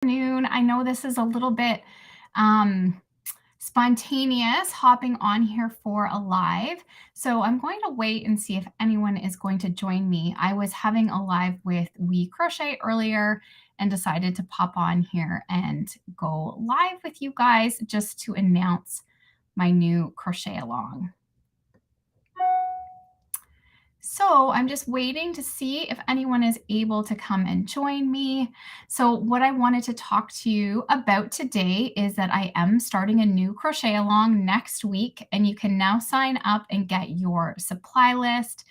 Afternoon. I know this is a little bit um, spontaneous hopping on here for a live. So I'm going to wait and see if anyone is going to join me. I was having a live with We Crochet earlier and decided to pop on here and go live with you guys just to announce my new crochet along. So I'm just waiting to see if anyone is able to come and join me. So what I wanted to talk to you about today is that I am starting a new crochet along next week, and you can now sign up and get your supply list.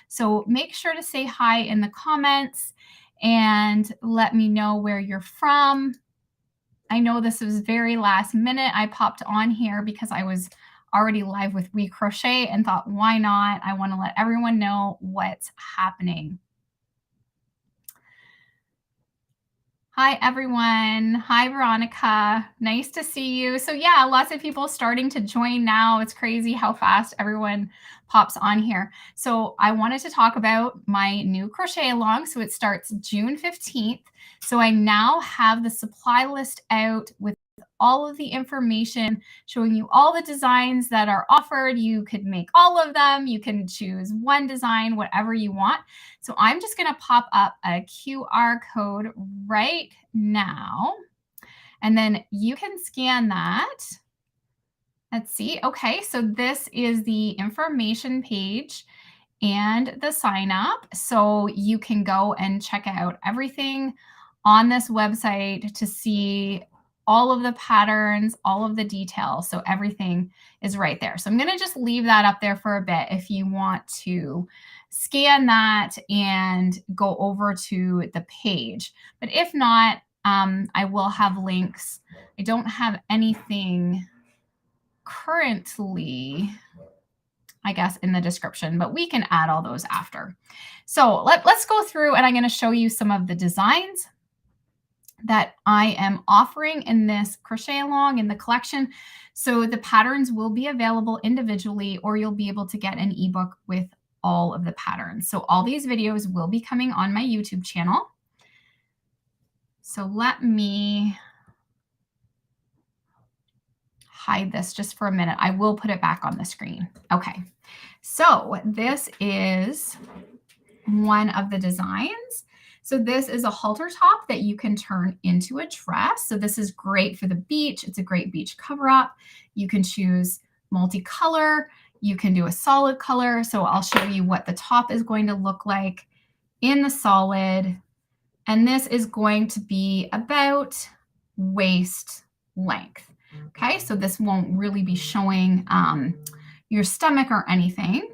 So make sure to say hi in the comments and let me know where you're from. I know this was very last minute. I popped on here because I was already live with We Crochet and thought, why not? I want to let everyone know what's happening. Hi, everyone. Hi, Veronica. Nice to see you. So yeah, lots of people starting to join now. It's crazy how fast everyone pops on here. So I wanted to talk about my new crochet along. So it starts June 15th. So I now have the supply list out with all of the information showing you all the designs that are offered. You could make all of them. You can choose one design, whatever you want. So I'm just going to pop up a QR code right now, and then you can scan that. Let's see. Okay, so this is the information page and the sign up. So you can go and check out everything on this website to see all of the patterns, all of the details. So everything is right there. So I'm going to just leave that up there for a bit if you want to scan that and go over to the page. But if not, I will have links. I don't have anything currently, I guess, in the description, but we can add all those after. So let's go through, and I'm going to show you some of the designs that I am offering in this crochet along in the collection. So the patterns will be available individually, or you'll be able to get an ebook with all of the patterns. So all these videos will be coming on my YouTube channel. So let me hide this just for a minute. I will put it back on the screen. Okay, so this is one of the designs. So this is a halter top that you can turn into a dress. So this is great for the beach. It's a great beach cover up. You can choose multicolor. You can do a solid color. So I'll show you what the top is going to look like in the solid. And this is going to be about waist length. Okay, so this won't really be showing your stomach or anything,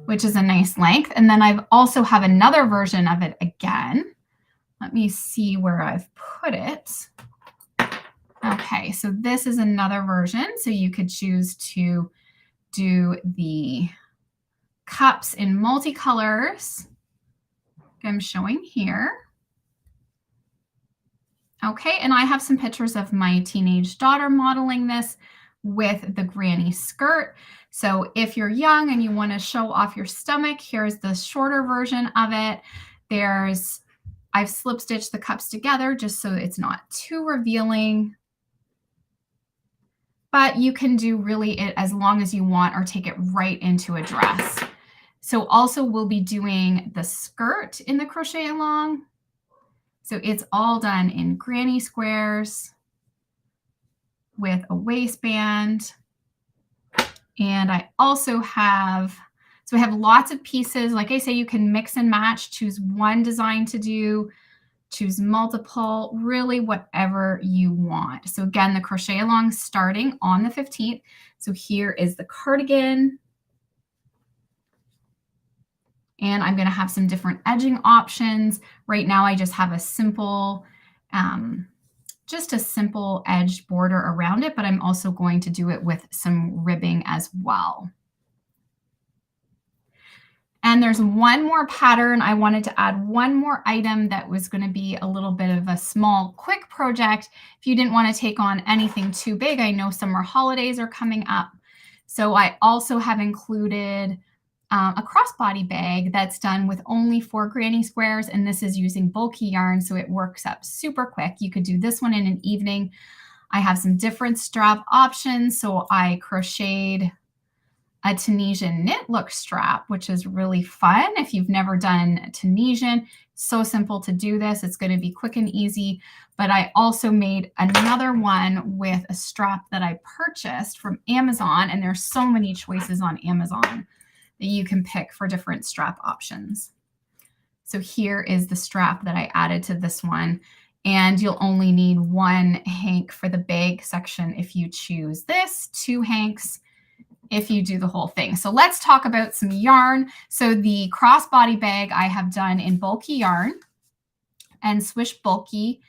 which is a nice length. And then I've also have another version of it again. Let me see where I've put it. Okay, so this is another version. So you could choose to do the cups in multicolors. I'm showing here. Okay, and I have some pictures of my teenage daughter modeling this with the granny skirt. So if you're young and you want to show off your stomach, here's the shorter version of it. I've slip stitched the cups together just so it's not too revealing. But you can do really it as long as you want or take it right into a dress. So also we'll be doing the skirt in the crochet along. So it's all done in granny squares with a waistband. And I also have, so I have lots of pieces. Like I say, you can mix and match, choose one design to do, choose multiple, really whatever you want. So again, the crochet along starting on the 15th. So here is the cardigan. And I'm going to have some different edging options. Right now, I just have a simple, just a simple edged border around it, but I'm also going to do it with some ribbing as well. And there's one more pattern. I wanted to add one more item that was going to be a little bit of a small, quick project. If you didn't want to take on anything too big, I know summer holidays are coming up. So I also have included a crossbody bag that's done with only 4 granny squares, and this is using bulky yarn, so it works up super quick. You could do this one in an evening. I have some different strap options, so I crocheted a Tunisian knit look strap, which is really fun. If you've never done Tunisian, so simple to do this. It's going to be quick and easy. But I also made another one with a strap that I purchased from Amazon, and there's so many choices on Amazon that you can pick for different strap options. So here is the strap that I added to this one, and you'll only need 1 hank for the bag section if you choose this, 2 hanks if you do the whole thing. So let's talk about some yarn. So the crossbody bag I have done in bulky yarn, and Swish Bulky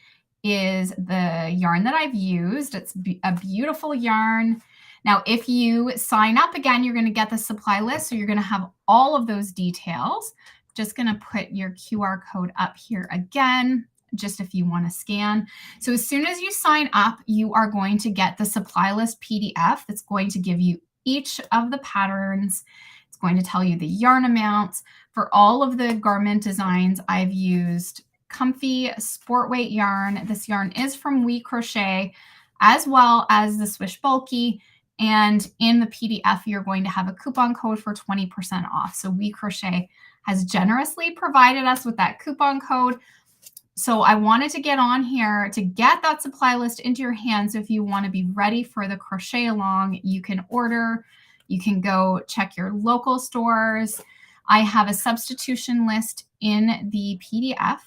is the yarn that I've used. It's a beautiful yarn. Now, if you sign up again, you're going to get the supply list. So you're going to have all of those details. Just going to put your QR code up here again, just if you want to scan. So as soon as you sign up, you are going to get the supply list PDF that's going to give you each of the patterns. It's going to tell you the yarn amounts. For all of the garment designs, I've used comfy sport weight yarn. This yarn is from We Crochet, as well as the Swish Bulky. And in the PDF, you're going to have a coupon code for 20% off. So We Crochet has generously provided us with that coupon code. So I wanted to get on here to get that supply list into your hands. If you want to be ready for the crochet along, you can order. You can go check your local stores. I have a substitution list in the PDF.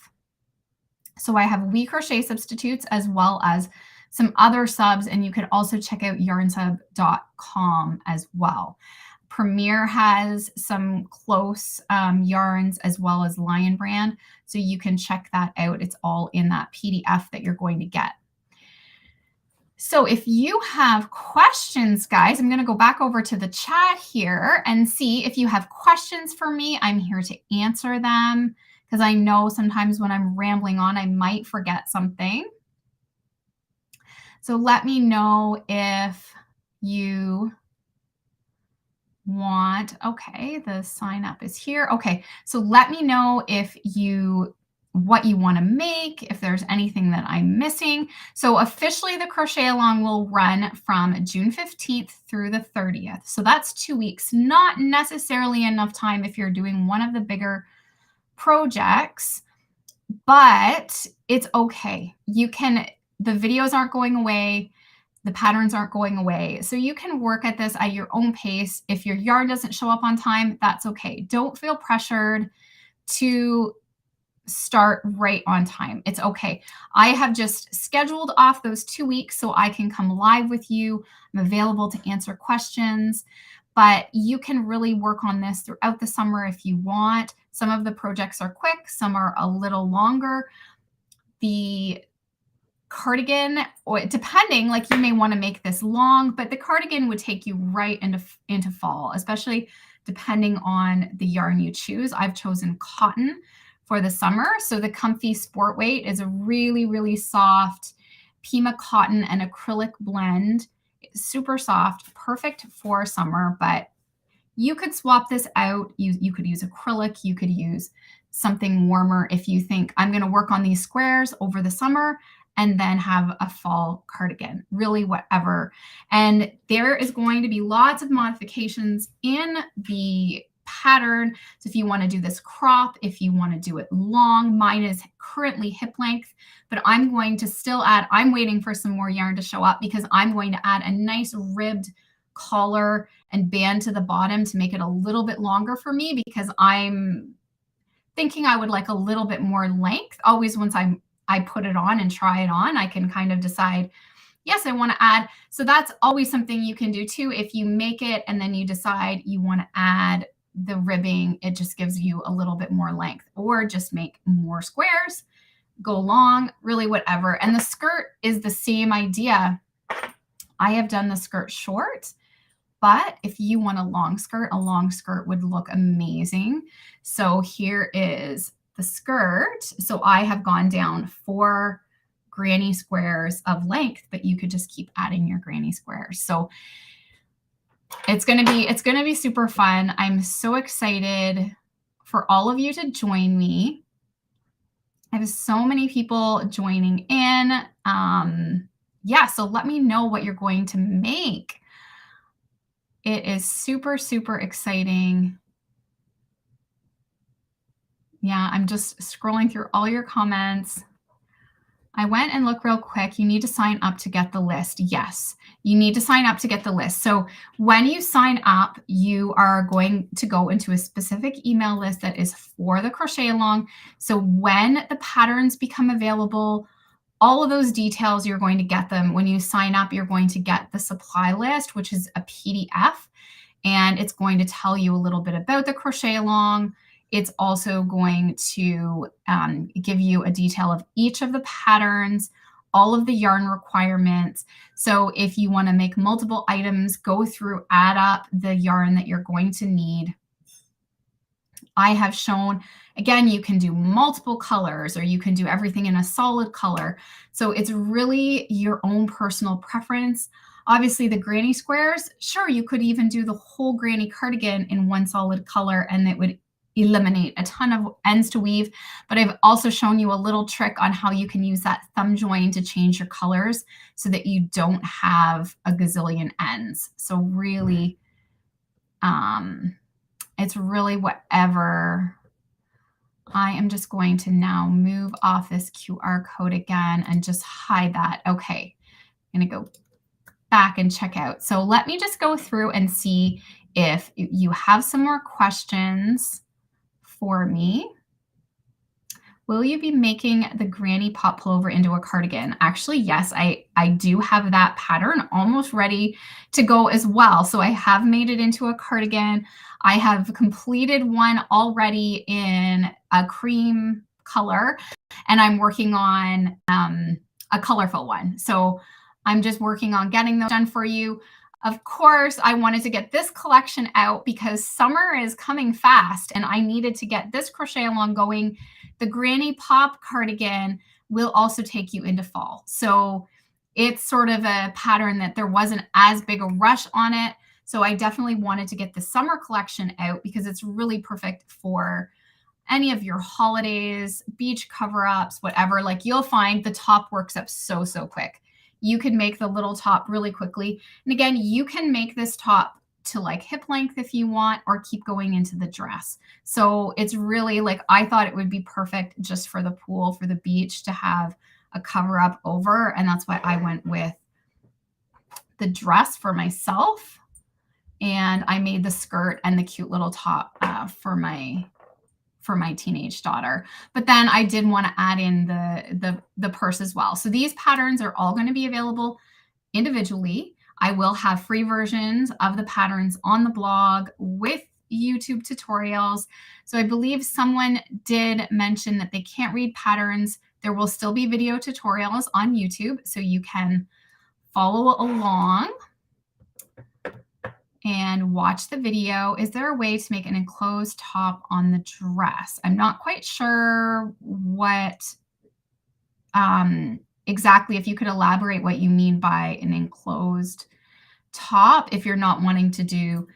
So I have We Crochet substitutes as well as some other subs, and you can also check out yarnsub.com as well. Premier has some close yarns as well as Lion Brand, so you can check that out. It's all in that PDF that you're going to get. So if you have questions, guys, I'm going to go back over to the chat here and see if you have questions for me. I'm here to answer them because I know sometimes when I'm rambling on, I might forget something. So let me know if you want, okay, the sign up is here. Okay, so let me know if what you want to make, if there's anything that I'm missing. So officially the crochet along will run from June 15th through the 30th. So that's 2 weeks, not necessarily enough time if you're doing one of the bigger projects, but it's okay. The videos aren't going away. The patterns aren't going away. So you can work at this at your own pace. If your yarn doesn't show up on time, that's okay. Don't feel pressured to start right on time. It's okay. I have just scheduled off those 2 weeks so I can come live with you. I'm available to answer questions, but you can really work on this throughout the summer if you want. Some of the projects are quick, some are a little longer. The cardigan, or depending, like you may want to make this long, but the cardigan would take you right into fall, especially depending on the yarn you choose. I've chosen cotton for the summer. So the comfy sport weight is a really, really soft Pima cotton and acrylic blend. It's super soft, perfect for summer, but you could swap this out. You could use acrylic, you could use something warmer if you think I'm going to work on these squares over the summer and then have a fall cardigan, really whatever. And there is going to be lots of modifications in the pattern. So if you want to do this crop, if you want to do it long, mine is currently hip length, but I'm going to still add, I'm waiting for some more yarn to show up because I'm going to add a nice ribbed collar and band to the bottom to make it a little bit longer for me because I'm thinking I would like a little bit more length. Always once I put it on and try it on, I can kind of decide, yes, I want to add. So that's always something you can do too. If you make it and then you decide you want to add the ribbing, it just gives you a little bit more length, or just make more squares, go long, really whatever. And the skirt is the same idea. I have done the skirt short, but if you want a long skirt would look amazing. So here is the skirt. So I have gone down 4 granny squares of length, but you could just keep adding your granny squares. So It's gonna be super fun. I'm so excited for all of you to join me. I have so many people joining in. Yeah, so let me know what you're going to make. It is super, super exciting. Yeah, I'm just scrolling through all your comments. I went and looked real quick. You need to sign up to get the list. Yes, you need to sign up to get the list. So when you sign up, you are going to go into a specific email list that is for the crochet along. So when the patterns become available, all of those details, you're going to get them. When you sign up, you're going to get the supply list, which is a PDF, and it's going to tell you a little bit about the crochet along. It's also going to give you a detail of each of the patterns, all of the yarn requirements. So if you want to make multiple items, go through, add up the yarn that you're going to need. I have shown, again, you can do multiple colors or you can do everything in a solid color. So it's really your own personal preference. Obviously, the granny squares, sure, you could even do the whole granny cardigan in one solid color and it would eliminate a ton of ends to weave. But I've also shown you a little trick on how you can use that thumb join to change your colors so that you don't have a gazillion ends. So really, it's really whatever. I am just going to now move off this QR code again and just hide that. Okay, I'm going to go back and check out. So let me just go through and see if you have some more questions for me. Will you be making the granny pop pullover into a cardigan? Actually, yes, I do have that pattern almost ready to go as well. So I have made it into a cardigan. I have completed one already in a cream color, and I'm working on a colorful one. So I'm just working on getting those done for you. Of course, I wanted to get this collection out because summer is coming fast and I needed to get this crochet along going. The granny pop cardigan will also take you into fall. So it's sort of a pattern that there wasn't as big a rush on it. So I definitely wanted to get the summer collection out because it's really perfect for any of your holidays, beach cover-ups, whatever. Like you'll find the top works up so, so quick. You could make the little top really quickly. And again, you can make this top to like hip length if you want, or keep going into the dress. So it's really like, I thought it would be perfect just for the pool, for the beach, to have a cover up over. And that's why I went with the dress for myself. And I made the skirt and the cute little top for my teenage daughter. But then I did want to add in the purse as well. So these patterns are all going to be available individually. I will have free versions of the patterns on the blog with YouTube tutorials. So I believe someone did mention that they can't read patterns. There will still be video tutorials on YouTube, so you can follow along and watch the video. Is there a way to make an enclosed top on the dress? I'm not quite sure what exactly, if you could elaborate what you mean by an enclosed top. If you're not wanting to do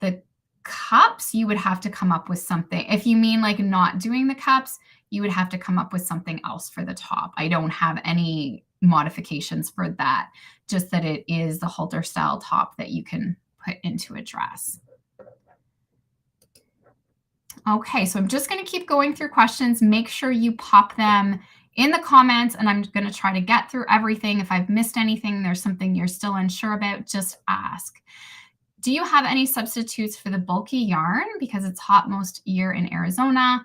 the cups, you would have to come up with something. If you mean like not doing the cups, you would have to come up with something else for the top. I don't have any modifications for that, just that it is the halter style top that you can put into a dress. Okay, so I'm just going to keep going through questions. Make sure you pop them in the comments, and I'm going to try to get through everything. If I've missed anything, there's something you're still unsure about, just ask. Do you have any substitutes for the bulky yarn? Because it's hot most year in Arizona.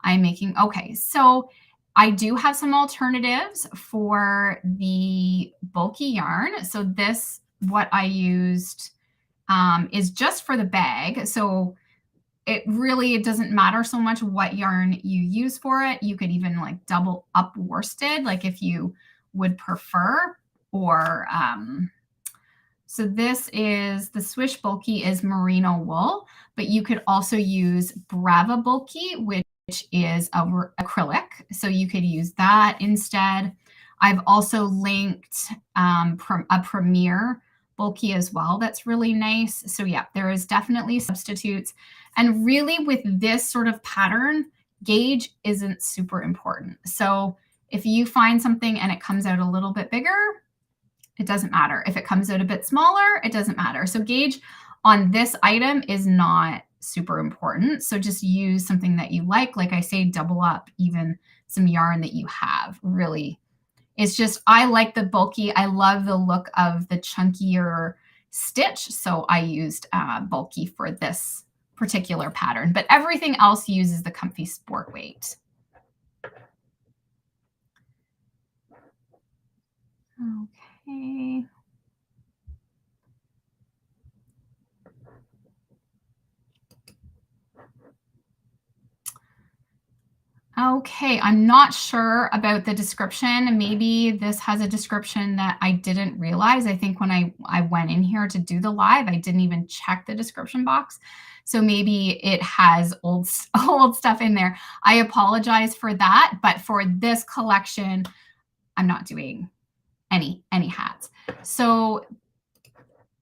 I'm making, okay, so I do have some alternatives for the bulky yarn. So this, what I used is just for the bag. So it doesn't matter so much what yarn you use for it. You could even like double up worsted, like if you would prefer, or so this is the Swish Bulky is merino wool, but you could also use Brava Bulky, which is acrylic. So you could use that instead. I've also linked a Premier bulky as well. That's really nice. So yeah, there is definitely substitutes. And really with this sort of pattern, gauge isn't super important. So if you find something and it comes out a little bit bigger, it doesn't matter. If it comes out a bit smaller, it doesn't matter. So gauge on this item is not super important. So just use something that you like I say, double up even some yarn that you have. Really, it's just, I like the bulky. I love the look of the chunkier stitch. So I used bulky for this particular pattern, but everything else uses the comfy sport weight. Okay. Okay, I'm not sure about the description. Maybe this has a description that I didn't realize. I think when I went in here to do the live, I didn't even check the description box. So maybe it has old stuff in there. I apologize for that, but for this collection, I'm not doing any hats. So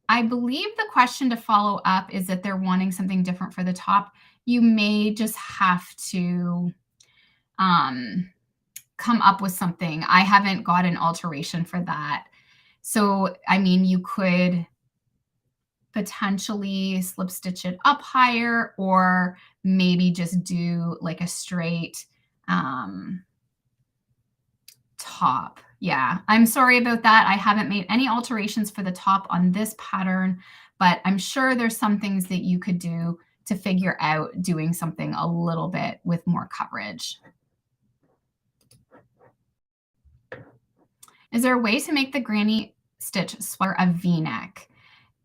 I believe the question to follow up is that they're wanting something different for the top. You may just have to come up with something. I haven't got an alteration for that. So, I mean, you could potentially slip stitch it up higher, or maybe just do like a straight top. Yeah, I'm sorry about that. I haven't made any alterations for the top on this pattern, but I'm sure there's some things that you could do to figure out doing something a little bit with more coverage. Is there a way to make the granny stitch sweater a V-neck?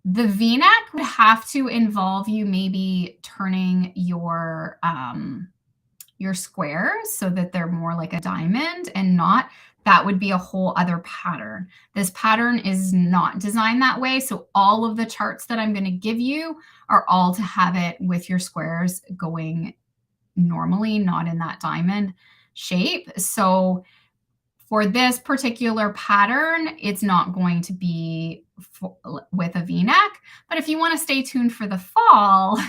The V-neck would have to involve you maybe turning your squares so that they're more like a diamond and not. That would be a whole other pattern. This pattern is not designed that way. So all of the charts that I'm going to give you are all to have it with your squares going normally, not in that diamond shape. So for this particular pattern, it's not going to be with a V-neck, but if you want to stay tuned for the fall,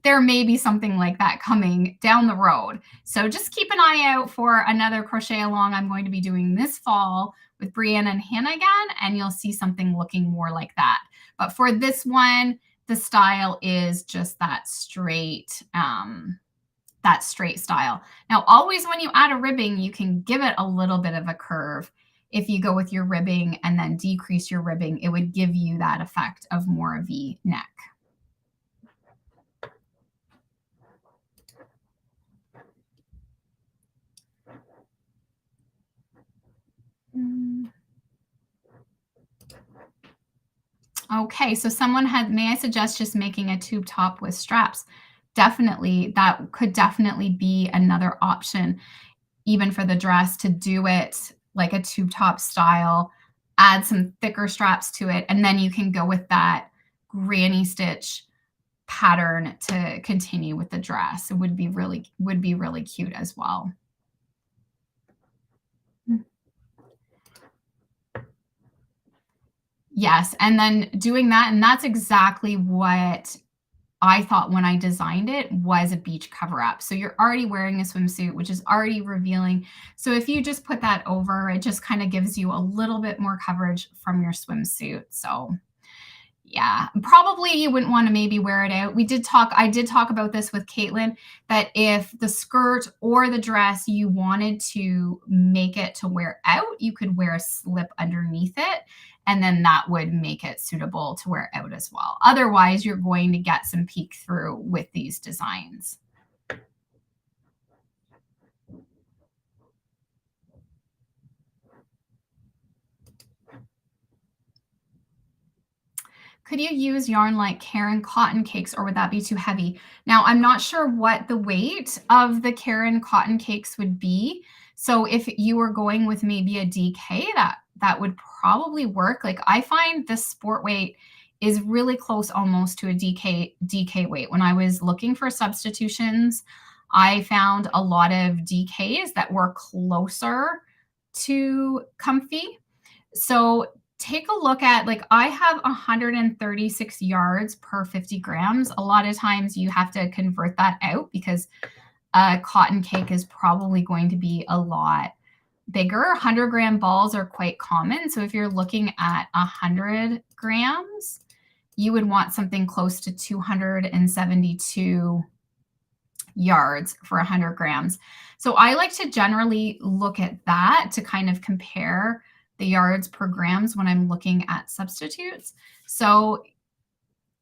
there may be something like that coming down the road. So just keep an eye out for another crochet along I'm going to be doing this fall with Brianna and Hannah again, and you'll see something looking more like that. But for this one, the style is just that straight style. Now, always when you add a ribbing, you can give it a little bit of a curve. If you go with your ribbing and then decrease your ribbing, it would give you that effect of more V neck. Okay, so someone had, may I suggest just making a tube top with straps? Definitely, that could definitely be another option, even for the dress, to do it like a tube top style, add some thicker straps to it, and then you can go with that granny stitch pattern to continue with the dress. It would be really cute as well. Yes, and then doing that, and that's exactly what I thought when I designed it, was a beach cover up. So you're already wearing a swimsuit, which is already revealing. So if you just put that over, it just kind of gives you a little bit more coverage from your swimsuit. So yeah, probably you wouldn't want to maybe wear it out. I did talk about this with Caitlin, that if the skirt or the dress, you wanted to make it to wear out, you could wear a slip underneath it, and then that would make it suitable to wear out as well. Otherwise, you're going to get some peek through with these designs. Could you use yarn like Caron cotton cakes, or would that be too heavy? Now, I'm not sure what the weight of the Caron cotton cakes would be. So if you were going with maybe a DK, that would probably work. Like, I find this sport weight is really close almost to a DK weight. When I was looking for substitutions, I found a lot of DKs that were closer to comfy. So take a look at, like, I have 136 yards per 50 grams. A lot of times you have to convert that out because a cotton cake is probably going to be a lot bigger. 100-gram balls are quite common. So if you're looking at 100 grams, you would want something close to 272 yards for 100 grams. So I like to generally look at that to kind of compare the yards per grams when I'm looking at substitutes. So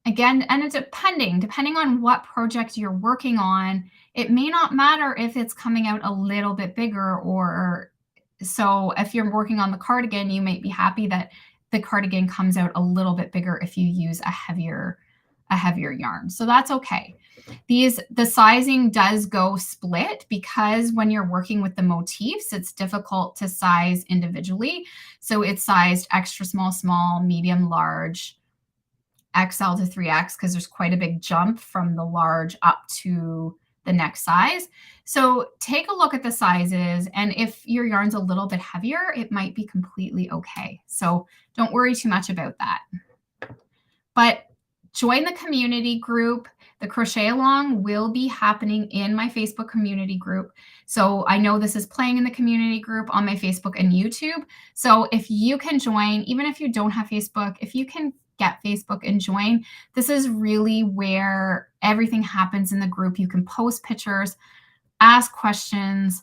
again, and it's depending on what project you're working on, it may not matter if it's coming out a little bit bigger. Or so if you're working on the cardigan, you might be happy that the cardigan comes out a little bit bigger if you use a heavier yarn. So that's okay. The sizing does go split because when you're working with the motifs, it's difficult to size individually. So it's sized extra small, small, medium, large, XL to 3X, because there's quite a big jump from the large up to the next size. So take a look at the sizes, and if your yarn's a little bit heavier, it might be completely okay. So don't worry too much about that. But join the community group. The Crochet-along will be happening in my Facebook community group. So I know this is playing in the community group on my Facebook and YouTube. So if you can join, even if you don't have Facebook, if you can get Facebook and join, this is really where everything happens in the group. You can post pictures, ask questions,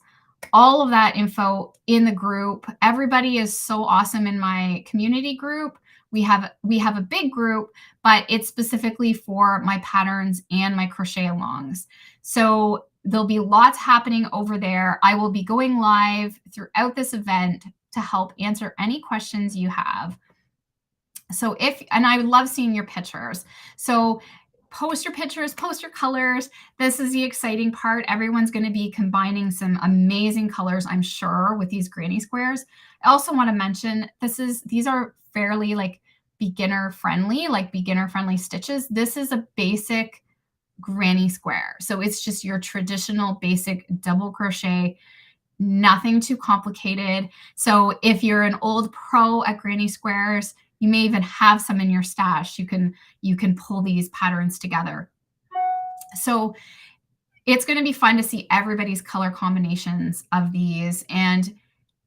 all of that info in the group. Everybody is so awesome in my community group. We have a big group, but it's specifically for my patterns and my crochet-alongs. So there'll be lots happening over there. I will be going live throughout this event to help answer any questions you have. So and I would love seeing your pictures. So post your pictures, post your colors. This is the exciting part. Everyone's going to be combining some amazing colors, I'm sure, with these granny squares. I also want to mention these are fairly like beginner friendly stitches. This is a basic granny square. So it's just your traditional basic double crochet, nothing too complicated. So if you're an old pro at granny squares, you may even have some in your stash. You can pull these patterns together. So it's going to be fun to see everybody's color combinations of these, and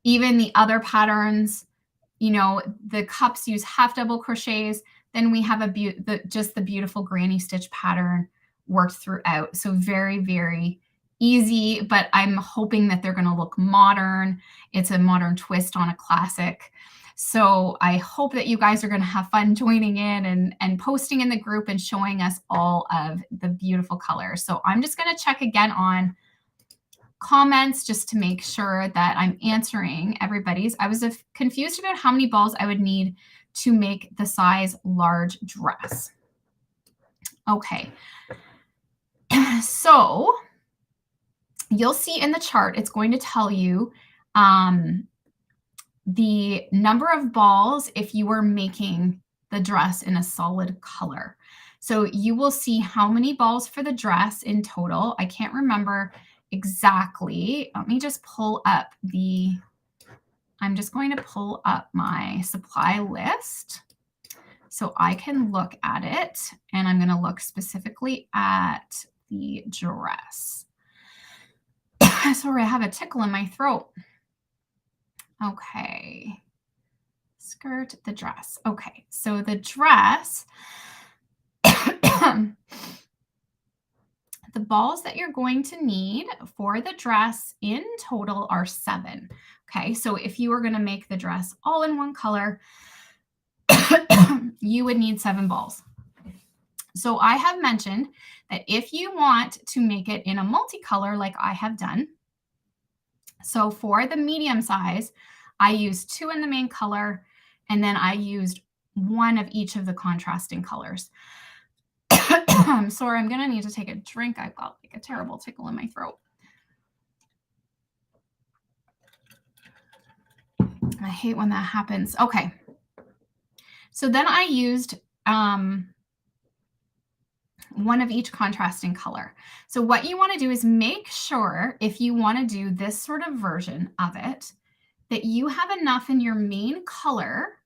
even the other patterns. You know, the cups use half double crochets. Then we have just the beautiful granny stitch pattern worked throughout. So very, very easy, but I'm hoping that they're going to look modern. It's a modern twist on a classic. So I hope that you guys are going to have fun joining in and posting in the group and showing us all of the beautiful colors. So I'm just going to check again on comments just to make sure that I'm answering everybody's. I was confused about how many balls I would need to make the size large dress. Okay. So you'll see in the chart, it's going to tell you the number of balls if you were making the dress in a solid color. So you will see how many balls for the dress in total. I can't remember exactly. Let me just pull up I'm just going to pull up my supply list so I can look at it, and I'm going to look specifically at the dress. Sorry, I have a tickle in my throat. Okay. Skirt, the dress. Okay, so the dress, the balls that you're going to need for the dress in total are 7. Okay, so if you were going to make the dress all in one color, you would need 7 balls. So I have mentioned that if you want to make it in a multicolor like I have done, so for the medium size, I used 2 in the main color, and then I used 1 of each of the contrasting colors. I'm sorry, I'm going to need to take a drink. I've got like a terrible tickle in my throat. I hate when that happens. Okay. So then I used 1 of each contrasting color. So what you want to do is make sure, if you want to do this sort of version of it, that you have enough in your main color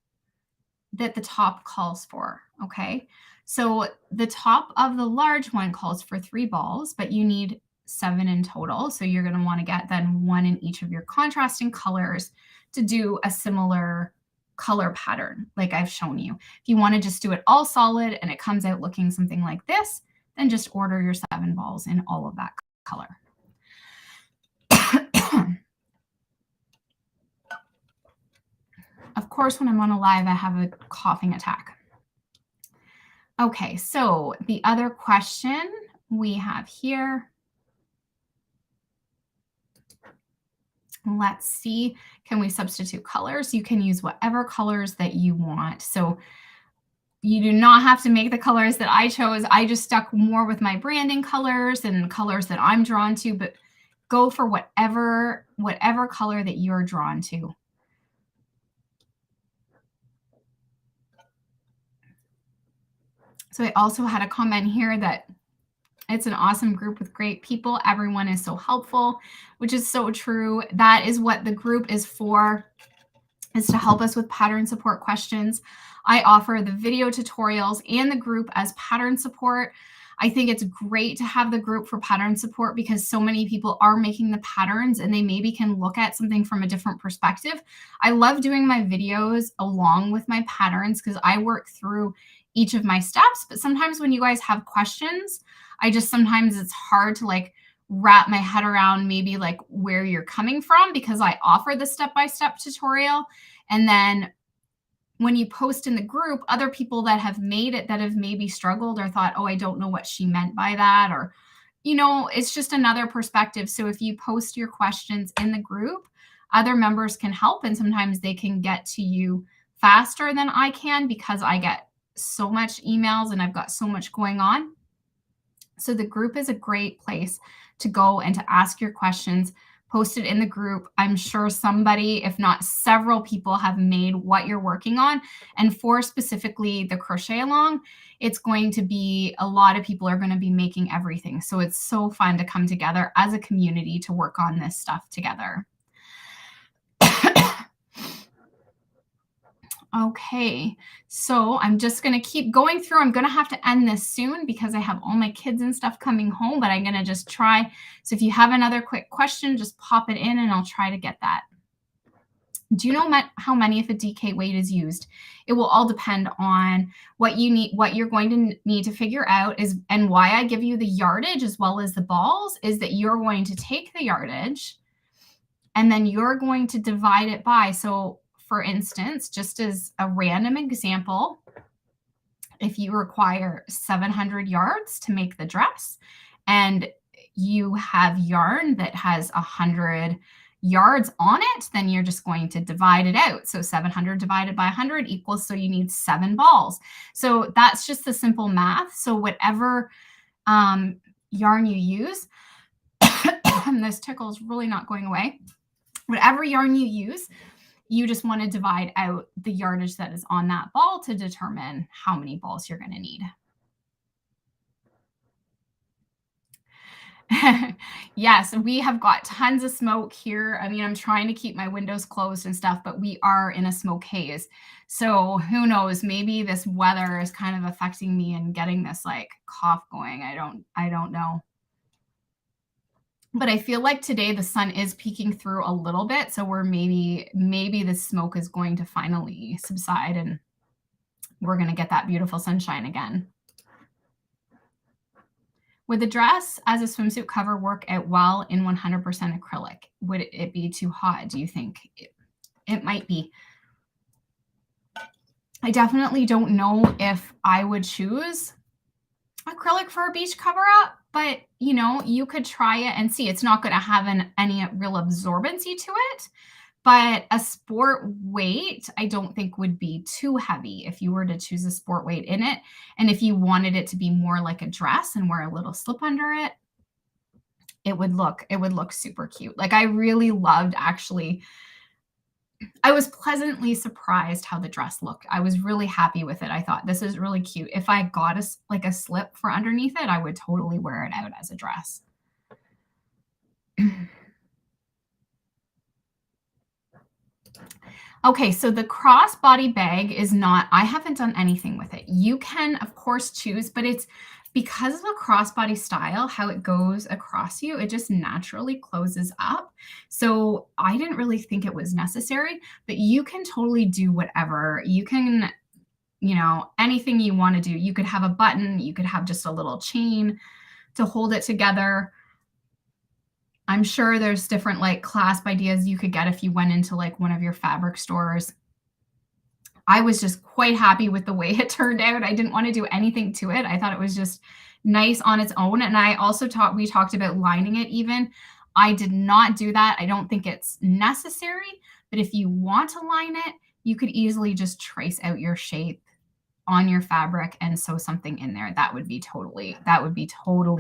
that the top calls for, okay? So the top of the large one calls for 3 balls, but you need 7 in total. So you're going to want to get then 1 in each of your contrasting colors to do a similar color pattern like I've shown you. If you want to just do it all solid and it comes out looking something like this, then just order your 7 balls in all of that color. Of course, when I'm on a live, I have a coughing attack. Okay, so the other question we have here. Let's see, can we substitute colors? You can use whatever colors that you want. So you do not have to make the colors that I chose. I just stuck more with my branding colors and colors that I'm drawn to, but go for whatever color that you're drawn to. So I also had a comment here that it's an awesome group with great people. Everyone is so helpful, which is so true. That is what the group is for, is to help us with pattern support questions. I offer the video tutorials and the group as pattern support. I think it's great to have the group for pattern support because so many people are making the patterns and they maybe can look at something from a different perspective. I love doing my videos along with my patterns because I work through each of my steps, but sometimes when you guys have questions, sometimes it's hard to like wrap my head around maybe like where you're coming from because I offer the step-by-step tutorial. And then when you post in the group, other people that have made it that have maybe struggled or thought, oh, I don't know what she meant by that. Or, it's just another perspective. So if you post your questions in the group, other members can help. And sometimes they can get to you faster than I can because I get so much emails and I've got so much going on. So the group is a great place to go and to ask your questions. Post it in the group. I'm sure somebody, if not several people, have made what you're working on. And for specifically the crochet-along, it's going to be a lot of people are going to be making everything. So it's so fun to come together as a community to work on this stuff together. Okay, so I'm just going to keep going through. I'm going to have to end this soon because I have all my kids and stuff coming home, but I'm going to just try. So if you have another quick question, just pop it in and I'll try to get that. Do you know how many if a DK weight is used? It will all depend on what you need, what you're going to need to figure out is, and why I give you the yardage as well as the balls is that you're going to take the yardage and then you're going to divide it by. So for instance, just as a random example, if you require 700 yards to make the dress and you have yarn that has 100 yards on it, then you're just going to divide it out. So 700 divided by 100 equals, so you need 7 balls. So that's just the simple math. So whatever yarn you use, this tickle is really not going away. Whatever yarn you use, you just want to divide out the yardage that is on that ball to determine how many balls you're going to need. Yes, we have got tons of smoke here. I mean, I'm trying to keep my windows closed and stuff, but we are in a smoke haze. So who knows, maybe this weather is kind of affecting me and getting this like cough going. I don't know. But I feel like today the sun is peeking through a little bit. So we're maybe the smoke is going to finally subside and we're going to get that beautiful sunshine again. Would the dress as a swimsuit cover work out well in 100% acrylic? Would it be too hot, do you think? It might be. I definitely don't know if I would choose acrylic for a beach cover up, but you could try it and see. It's not going to have any real absorbency to it, but a sport weight I don't think would be too heavy if you were to choose a sport weight in it. And if you wanted it to be more like a dress and wear a little slip under it, it would look super cute. Like I really loved actually. I was pleasantly surprised how the dress looked. I was really happy with it. I thought this is really cute. If I got a slip for underneath it, I would totally wear it out as a dress. Okay, so the crossbody bag is not, I haven't done anything with it. You can, of course, choose, but it's because of the crossbody style, how it goes across you, it just naturally closes up. So I didn't really think it was necessary, but you can totally do whatever. You can, anything you want to do. You could have a button, you could have just a little chain to hold it together. I'm sure there's different like clasp ideas you could get if you went into like one of your fabric stores. I was just quite happy with the way it turned out. I didn't want to do anything to it. I thought it was just nice on its own. And I also we talked about lining it even. I did not do that. I don't think it's necessary, but if you want to line it, you could easily just trace out your shape on your fabric and sew something in there. That would be totally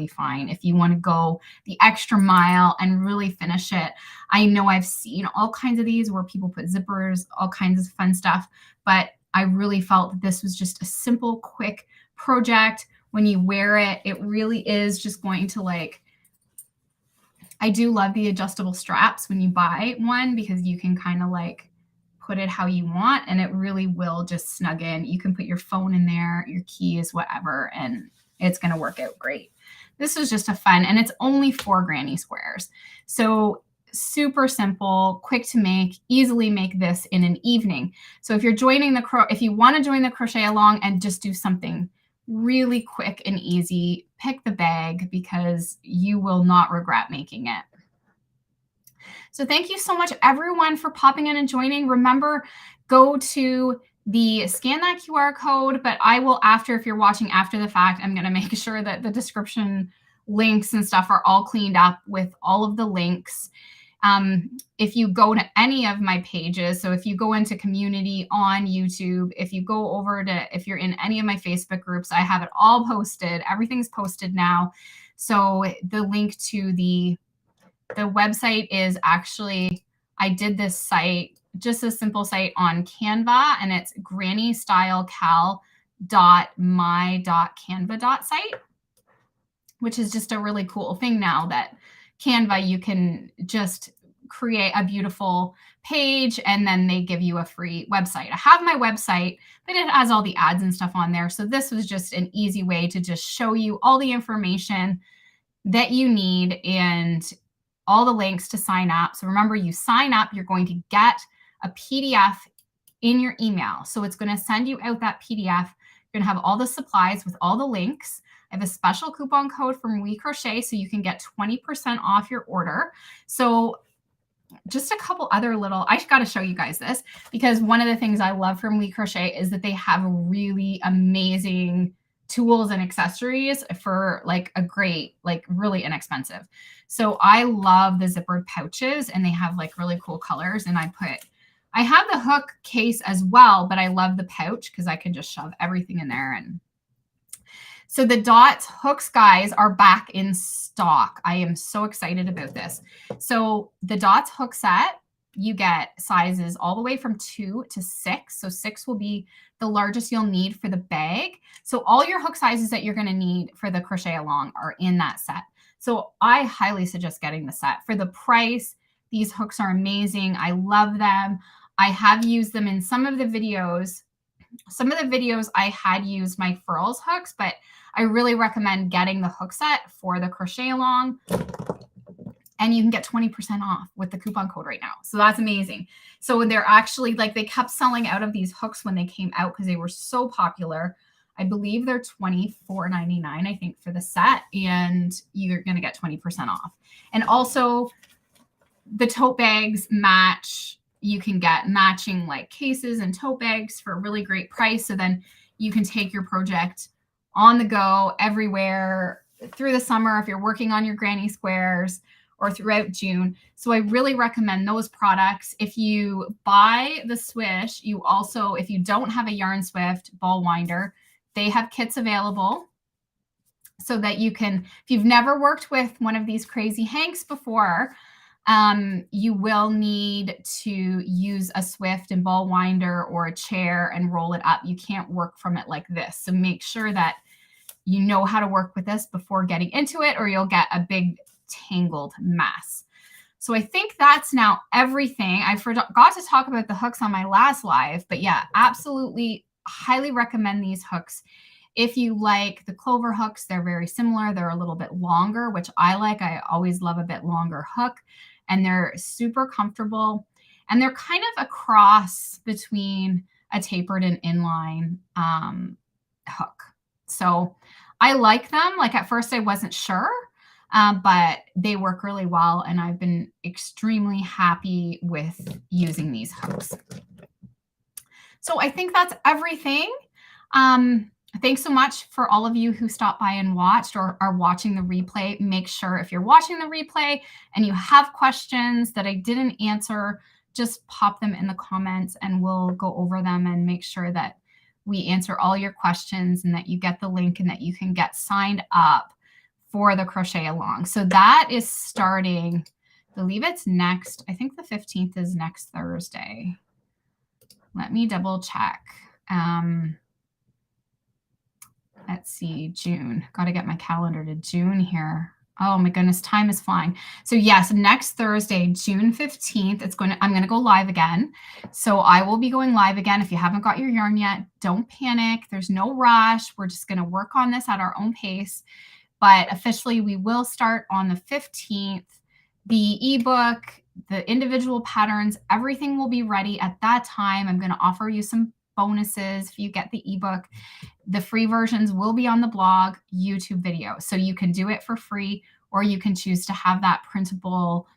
fine. If you want to go the extra mile and really finish it. I know I've seen all kinds of these where people put zippers, all kinds of fun stuff, but I really felt that this was just a simple, quick project. When you wear it, it really is just going to like, I do love the adjustable straps when you buy one because you can kind of like put it how you want and it really will just snug in. You can put your phone in there, your keys, whatever, and it's going to work out great. This was just a fun, and it's only 4 granny squares. So super simple, quick to make, easily make this in an evening. So if you're joining if you want to join the crochet along and just do something really quick and easy, pick the bag because you will not regret making it. So thank you so much, everyone, for popping in and joining. Remember, go to scan that QR code, but I will, if you're watching after the fact, I'm going to make sure that the description links and stuff are all cleaned up with all of the links. If you go to any of my pages, so if you go into community on YouTube, if you go over if you're in any of my Facebook groups, I have it all posted. Everything's posted now. So the link to the website is actually, I did this site, just a simple site on Canva, and it's grannystylecal.my.canva.site, which is just a really cool thing now that Canva, you can just create a beautiful page and then they give you a free website. I have my website, but it has all the ads and stuff on there. So this was just an easy way to just show you all the information that you need and all the links to sign up. So remember, you sign up, you're going to get a PDF in your email. So it's going to send you out that PDF. You're going to have all the supplies with all the links. I have a special coupon code from We Crochet, so you can get 20% off your order. So just a couple other I got to show you guys this because one of the things I love from We Crochet is that they have really amazing tools and accessories for like a great, like really inexpensive. So I love the zippered pouches and they have like really cool colors. And I have the hook case as well, but I love the pouch because I can just shove everything in there. And so the Dots hooks, guys, are back in stock. I am so excited about this. So the Dots hook set, you get sizes all the way from 2 to 6. So 6 will be the largest you'll need for the bag. So all your hook sizes that you're going to need for the crochet along are in that set. So I highly suggest getting the set. For the price, these hooks are amazing. I love them. I have used them in some of the videos. Some of the videos I had used my furls hooks, but I really recommend getting the hook set for the crochet along. And you can get 20% off with the coupon code right now. So that's amazing. So they're actually like, they kept selling out of these hooks when they came out because they were so popular. I believe they're $24.99, I think, for the set. And you're going to get 20% off. And also the tote bags match. You can get matching like cases and tote bags for a really great price. So then you can take your project on the go everywhere through the summer if you're working on your granny squares or throughout June. So I really recommend those products. If you buy the Swish, you also, if you don't have a Yarn Swift ball winder, they have kits available so that you can, if you've never worked with one of these crazy hanks before, you will need to use a Swift and ball winder or a chair and roll it up. You can't work from it like this. So make sure that you know how to work with this before getting into it, or you'll get a big tangled mess. So I think that's now everything. I forgot to talk about the hooks on my last live, but yeah, absolutely highly recommend these hooks. If you like the clover hooks, they're very similar. They're a little bit longer, which I like. I always love a bit longer hook, and they're super comfortable. And they're kind of a cross between a tapered and inline hook. So I like them. Like at first I wasn't sure, but they work really well. And I've been extremely happy with using these hooks. So I think that's everything. Thanks so much for all of you who stopped by and watched or are watching the replay. Make sure if you're watching the replay and you have questions that I didn't answer, just pop them in the comments and we'll go over them and make sure that we answer all your questions and that you get the link and that you can get signed up for the crochet along. So that is starting, I believe it's next. I think the 15th is next Thursday. Let me double check. Let's see, June. Got to get my calendar to June here. Oh my goodness, time is flying. So yes, next Thursday, June 15th, I'm going to go live again. So I will be going live again. If you haven't got your yarn yet, don't panic. There's no rush. We're just going to work on this at our own pace. But officially, we will start on the 15th. The ebook, the individual patterns, everything will be ready at that time. I'm going to offer you some bonuses if you get the ebook. The free versions will be on the blog, YouTube video. So you can do it for free, or you can choose to have that printable,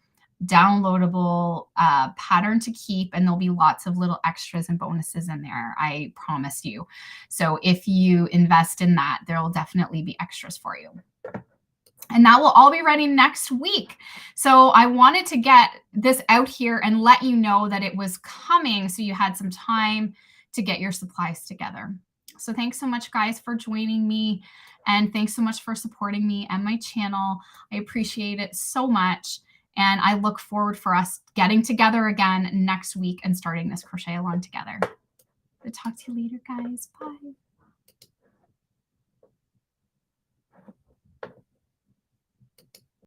downloadable pattern to keep. And there'll be lots of little extras and bonuses in there, I promise you. So if you invest in that, there will definitely be extras for you. And that will all be ready next week. So I wanted to get this out here and let you know that it was coming so you had some time to get your supplies together. So thanks so much, guys, for joining me. And thanks so much for supporting me and my channel. I appreciate it so much. And I look forward for us getting together again next week and starting this crochet along together. I'll talk to you later, guys. Bye.